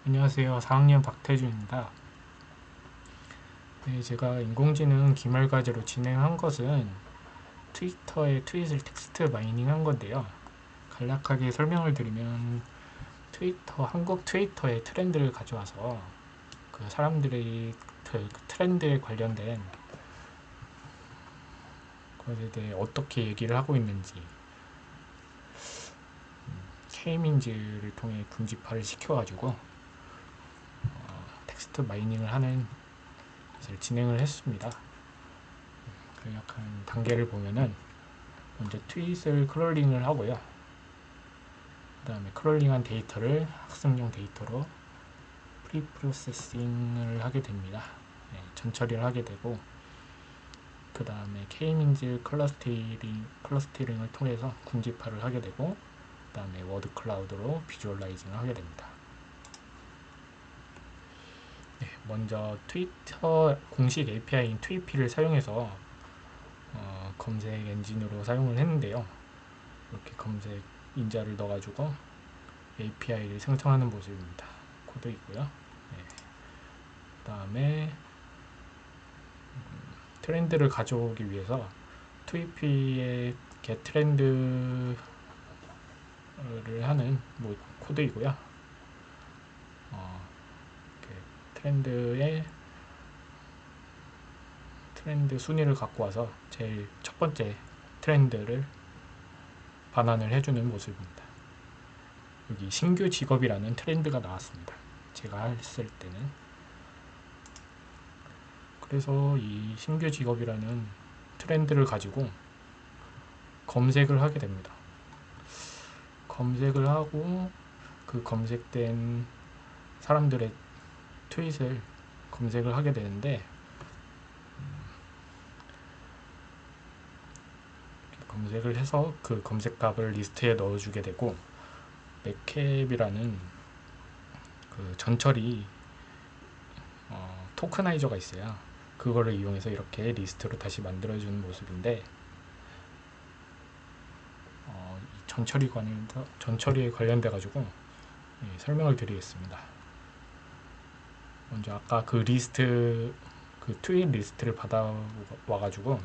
안녕하세요. 4학년 박태준입니다. 네, 제가 인공지능 기말과제로 진행한 것은 트위터에 트윗을 텍스트 마이닝한 건데요. 간략하게 설명을 드리면 한국 트위터의 트렌드를 가져와서 그 사람들의 그 트렌드에 관련된 것에 대해 어떻게 얘기를 하고 있는지 K민즈를 통해 군집화를 시켜가지고 텍스트 마이닝을 하는 것을 진행을 했습니다. 간략한 단계를 보면은 먼저 트윗을 크롤링을 하고요. 그 다음에 크롤링한 데이터를 학습용 데이터로 프리프로세싱을 하게 됩니다. 네, 전처리를 하게 되고 그 다음에 K민즈 클러스터링을 통해서 군집화를 하게 되고 그 다음에 워드 클라우드로 비주얼라이징을 하게 됩니다. 네, 먼저 트위터 공식 API인 트위피를 사용해서 검색 엔진으로 사용을 했는데요. 이렇게 검색 인자를 넣어가지고 API를 생성하는 모습입니다. 코드이고요. 네. 그 다음에 트렌드를 가져오기 위해서 트위피의 getTrend를 하는 코드이고요. 트렌드 순위를 갖고 와서 제일 첫 번째 트렌드를 반환을 해주는 모습입니다. 여기 신규 직업이라는 트렌드가 나왔습니다. 제가 했을 때는. 그래서 이 신규 직업이라는 트렌드를 가지고 검색을 하게 됩니다. 검색을 하고 그 검색된 사람들의 트윗을 검색을 하게 되는데 검색을 해서 그 검색값을 리스트에 넣어주게 되고 맥캡이라는 그 전처리 토크나이저가 있어요. 그거를 이용해서 이렇게 리스트로 다시 만들어주는 모습인데 전처리에 관련돼 가지고 설명을 드리겠습니다. 먼저 아까 그 리스트 그 트윗 리스트를 받아와 가지고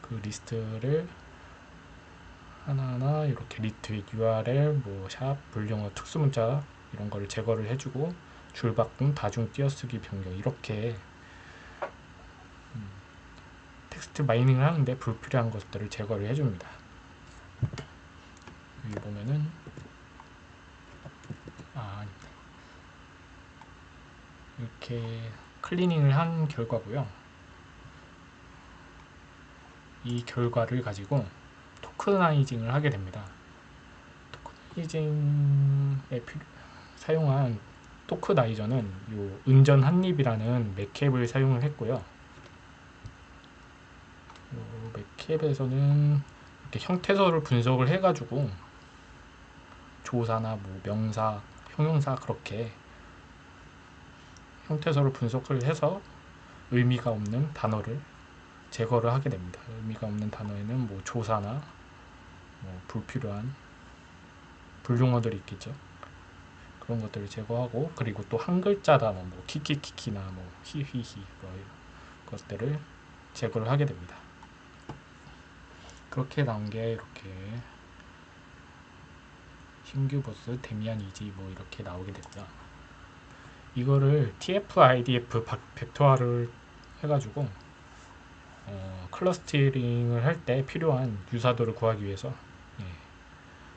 그 리스트를 하나하나 이렇게 리트윗 URL 샵 불용어 특수문자 이런 거를 제거를 해주고 줄바꿈 다중 띄어쓰기 변경 이렇게 텍스트 마이닝을 하는데 불필요한 것들을 제거를 해줍니다. 여기 보면은 아닙니다. 이렇게 클리닝을 한 결과고요. 이 결과를 가지고 토크나이징을 하게 됩니다. 토크나이징에 사용한 토크나이저는 요 은전 한립이라는 맥캡을 사용을 했고요. 맥캡에서는 이렇게 형태소를 분석을 해가지고 조사나 명사, 형용사 그렇게 형태소를 분석을 해서 의미가 없는 단어를 제거를 하게 됩니다. 의미가 없는 단어에는 조사나 불필요한 불용어들이 있겠죠. 그런 것들을 제거하고 그리고 또 한 글자 단어 키키키키나 히히히 것들을 제거를 하게 됩니다. 그렇게 나온 게 이렇게 신규 보스 데미안 이지 이렇게 나오게 되고요. 이거를 TF-IDF 벡터화를 해가지고 클러스터링을 할 때 필요한 유사도를 구하기 위해서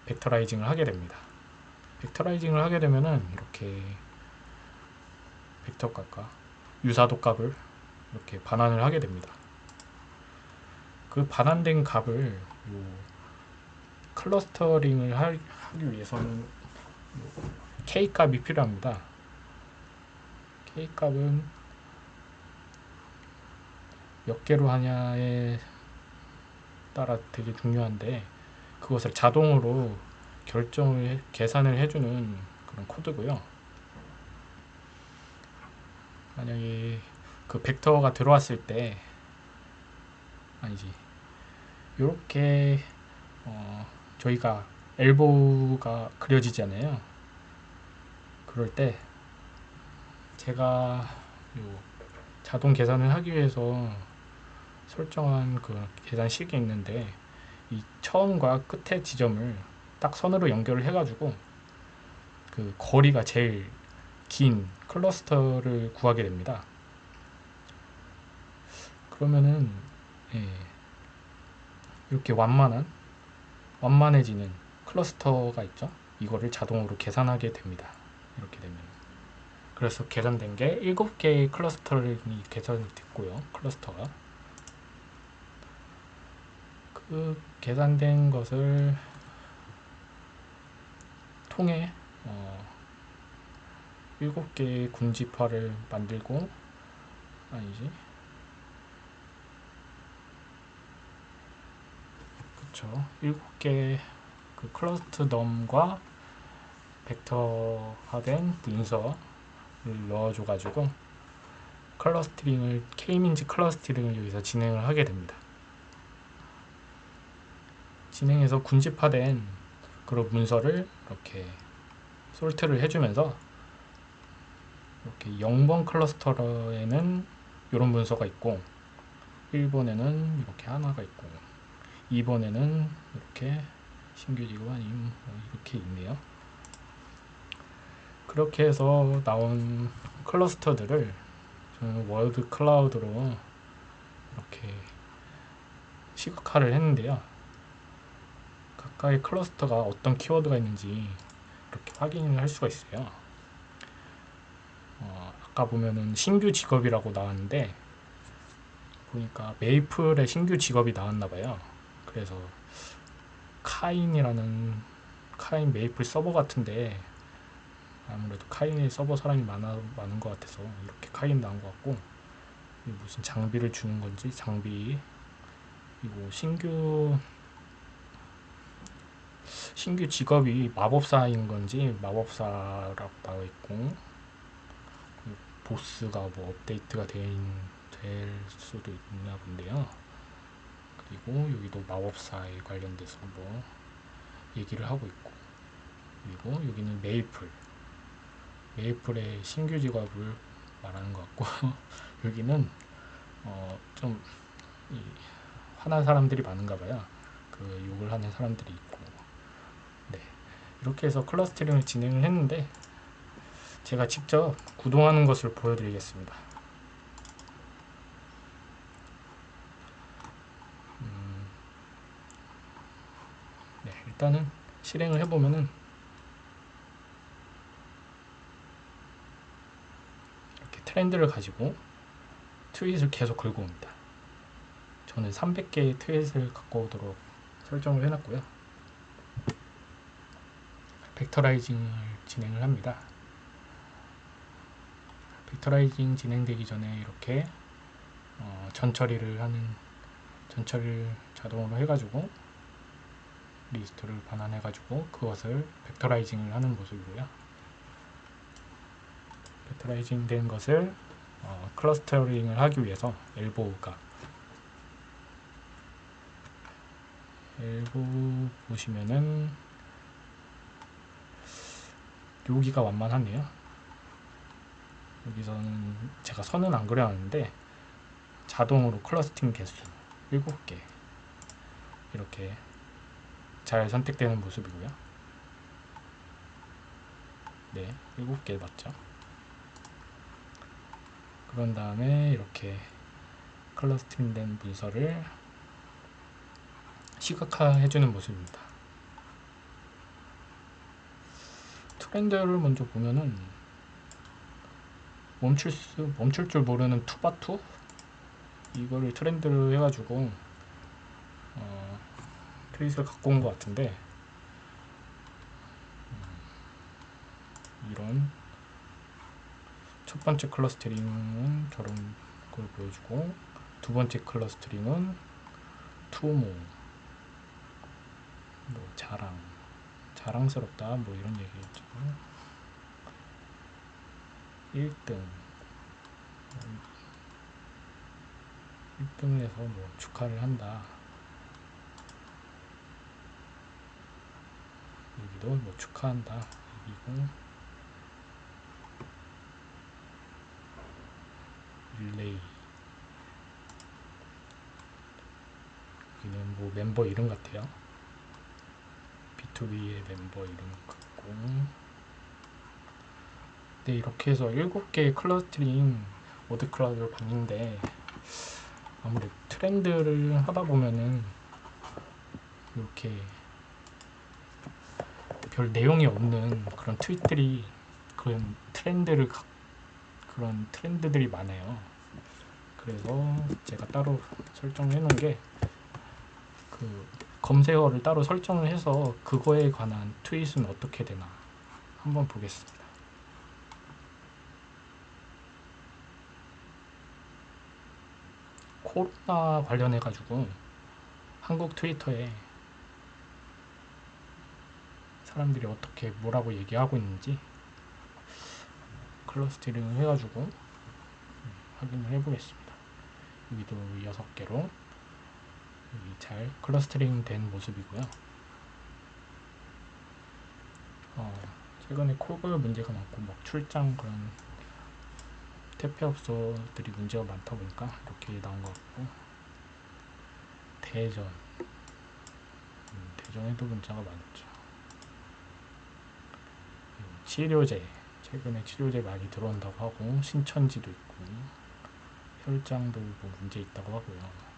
벡터라이징을 하게 됩니다. 벡터라이징을 하게 되면은 이렇게 벡터 값과 유사도 값을 이렇게 반환을 하게 됩니다. 그 반환된 값을 클러스터링을 하기 위해서는 K 값이 필요합니다. K 값은 몇 개로 하냐에 따라 되게 중요한데 그것을 자동으로 계산을 해주는 그런 코드고요. 만약에 그 벡터가 들어왔을 때 이렇게 저희가 엘보가 그려지잖아요. 그럴 때 제가 요 자동 계산을 하기 위해서 설정한 그 계산식이 있는데, 이 처음과 끝의 지점을 딱 선으로 연결을 해가지고 그 거리가 제일 긴 클러스터를 구하게 됩니다. 그러면은 예, 이렇게 완만해지는 클러스터가 있죠. 이거를 자동으로 계산하게 됩니다. 이렇게 되면. 그래서 계산된 게 7개의 클러스터를 계산이 됐고요. 클러스터가. 그 계산된 것을 통해 7개의 군집화를 만들고, 아니지, 그쵸, 7개 그 클러스터 넘과 벡터화된 문서를 넣어줘가지고 클러스터링을, K민지 클러스터링을 여기서 진행을 하게 됩니다. 진행해서 군집화된 그런 문서를 이렇게 솔트를 해주면서, 이렇게 0번 클러스터에는 이런 문서가 있고, 1번에는 이렇게 하나가 있고, 2번에는 이렇게 신규 직업 아니면 이렇게 있네요. 그렇게 해서 나온 클러스터들을 저는 월드 클라우드로 이렇게 시각화를 했는데요. 각각의 클러스터가 어떤 키워드가 있는지 이렇게 확인을 할 수가 있어요. 아까 보면은 신규 직업이라고 나왔는데, 보니까 메이플의 신규 직업이 나왔나봐요. 그래서 카인 메이플 서버 같은데, 아무래도 카인의 서버 사람이 많은 것 같아서 이렇게 카인 나온 것 같고, 무슨 장비를 주는 건지, 장비, 그리고 신규 직업이 마법사인 건지 마법사라고 나와 있고, 보스가 뭐 업데이트가 될 수도 있나 본데요. 그리고 여기도 마법사에 관련돼서 뭐 얘기를 하고 있고, 그리고 여기는 메이플의 신규 직업을 말하는 것 같고 여기는 좀 화난 사람들이 많은가 봐요. 그 욕을 하는 사람들이 있고. 네, 이렇게 해서 클러스터링을 진행을 했는데, 제가 직접 구동하는 것을 보여드리겠습니다. 네, 일단은 실행을 해보면은 이렇게 트렌드를 가지고 트윗을 계속 긁어 옵니다. 저는 300개의 트윗을 갖고 오도록 설정을 해놨고요. 벡터라이징을 진행을 합니다. 벡터라이징 진행되기 전에 이렇게 전처리를 자동으로 해가지고 리스트를 반환해가지고 그것을 벡터라이징을 하는 모습이고요. 벡터라이징 된 것을 클러스터링을 하기 위해서 엘보 보시면은 여기가 완만하네요. 여기서는 제가 선은 안 그려놨는데 자동으로 클러스팅 개수 7개 이렇게 잘 선택되는 모습이고요. 네, 7개 맞죠? 그런 다음에 이렇게 클러스팅 된 문서를 시각화해주는 모습입니다. 트렌드를 먼저 보면은 멈출 줄 모르는 투바투? 이거를 트렌드로 해가지고 트윗을 갖고 온 것 같은데, 이런 첫 번째 클러스터링은 저런 걸 보여주고, 두 번째 클러스터링은 투모, 뭐 자랑스럽다 뭐 이런 얘기겠죠. 1등 1등을 해서 뭐 축하를 한다. 여기도 뭐 축하한다. 여기고 릴레이, 여기는 뭐 멤버 이름 같아요. B2B의 멤버 이름 같고. 네, 이렇게 해서 7개의 클러스터링 워드 클라우드를 봤는데, 아무래도 트렌드를 하다 보면은 이렇게 별 내용이 없는 그런 트윗들이, 그런 트렌드들이 많아요. 그래서 제가 따로 설정해 놓은 게, 그 검색어를 따로 설정을 해서 그거에 관한 트윗은 어떻게 되나 한번 보겠습니다. 코로나 관련해 가지고 한국 트위터에 사람들이 어떻게 뭐라고 얘기하고 있는지 클러스터링을 해가지고 확인을 해보겠습니다. 여기도 6개로 여기 잘 클러스터링 된 모습이고요. 최근에 콜걸 문제가 많고 막 출장 그런 택배업소들이 문제가 많다 보니까 이렇게 나온 것 같고, 대전에도 문제가 많았죠. 치료제, 최근에 치료제 많이 들어온다고 하고, 신천지도 있고 혈장도 뭐 문제 있다고 하고요.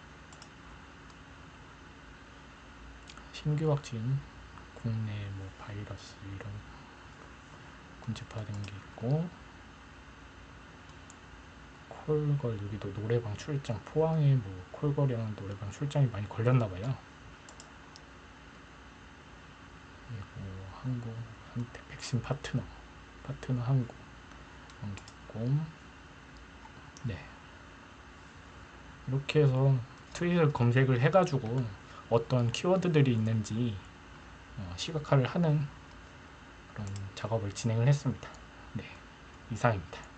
신규 박진, 국내 뭐 바이러스 이런 군집화된 게 있고, 콜걸, 여기도 노래방 출장, 포항에 뭐 콜걸이랑 노래방 출장이 많이 걸렸나봐요. 그리고 한국 백신 파트너 한국 이런 게 있고, 네, 이렇게 해서 트윗을 검색을 해가지고 어떤 키워드들이 있는지 시각화를 하는 그런 작업을 진행을 했습니다. 네, 이상입니다.